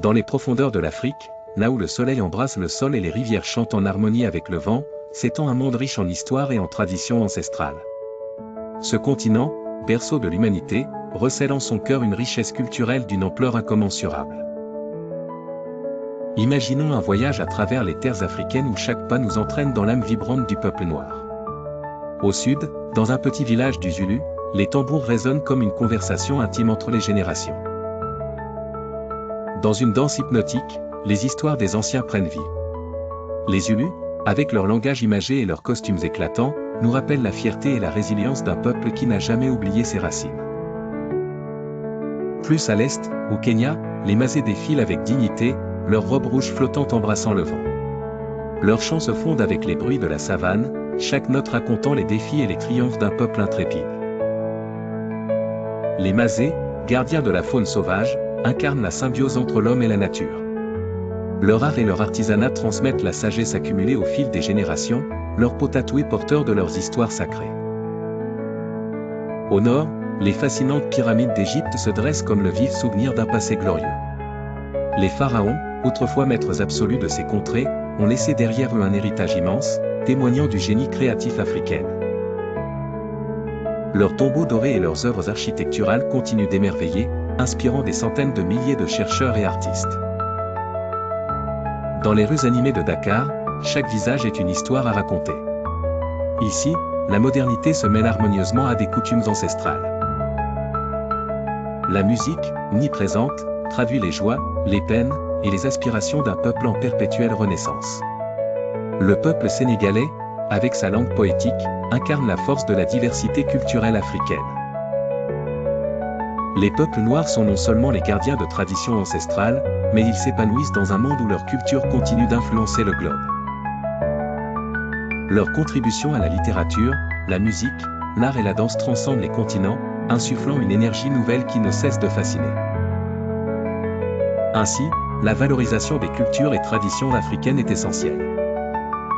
Dans les profondeurs de l'Afrique, là où le soleil embrasse le sol et les rivières chantent en harmonie avec le vent, s'étend un monde riche en histoire et en traditions ancestrales. Ce continent, berceau de l'humanité, recèle en son cœur une richesse culturelle d'une ampleur incommensurable. Imaginons un voyage à travers les terres africaines où chaque pas nous entraîne dans l'âme vibrante du peuple noir. Au sud, dans un petit village du Zulu, les tambours résonnent comme une conversation intime entre les générations. Dans une danse hypnotique, les histoires des anciens prennent vie. Les Zulus, avec leur langage imagé et leurs costumes éclatants, nous rappellent la fierté et la résilience d'un peuple qui n'a jamais oublié ses racines. Plus à l'est, au Kenya, les Masais défilent avec dignité, leurs robes rouges flottantes embrassant le vent. Leurs chants se fondent avec les bruits de la savane, chaque note racontant les défis et les triomphes d'un peuple intrépide. Les Masais, gardiens de la faune sauvage, incarnent la symbiose entre l'homme et la nature. Leur art et leur artisanat transmettent la sagesse accumulée au fil des générations, leurs peaux tatouées porteurs de leurs histoires sacrées. Au nord, les fascinantes pyramides d'Égypte se dressent comme le vif souvenir d'un passé glorieux. Les pharaons, autrefois maîtres absolus de ces contrées, ont laissé derrière eux un héritage immense, témoignant du génie créatif africain. Leurs tombeaux dorés et leurs œuvres architecturales continuent d'émerveiller, inspirant des centaines de milliers de chercheurs et artistes. Dans les rues animées de Dakar, chaque visage est une histoire à raconter. Ici, la modernité se mêle harmonieusement à des coutumes ancestrales. La musique, omniprésente, traduit les joies, les peines, et les aspirations d'un peuple en perpétuelle renaissance. Le peuple sénégalais, avec sa langue poétique, incarne la force de la diversité culturelle africaine. Les peuples noirs sont non seulement les gardiens de traditions ancestrales, mais ils s'épanouissent dans un monde où leur culture continue d'influencer le globe. Leur contribution à la littérature, la musique, l'art et la danse transcendent les continents, insufflant une énergie nouvelle qui ne cesse de fasciner. Ainsi, la valorisation des cultures et traditions africaines est essentielle.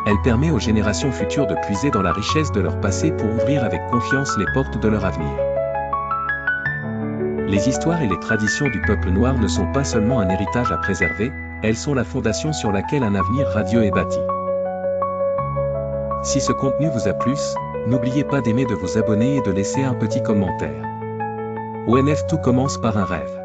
Elle permet aux générations futures de puiser dans la richesse de leur passé pour ouvrir avec confiance les portes de leur avenir. Les histoires et les traditions du peuple noir ne sont pas seulement un héritage à préserver, elles sont la fondation sur laquelle un avenir radieux est bâti. Si ce contenu vous a plu, n'oubliez pas d'aimer, de vous abonner et de laisser un petit commentaire. ONF, tout commence par un rêve.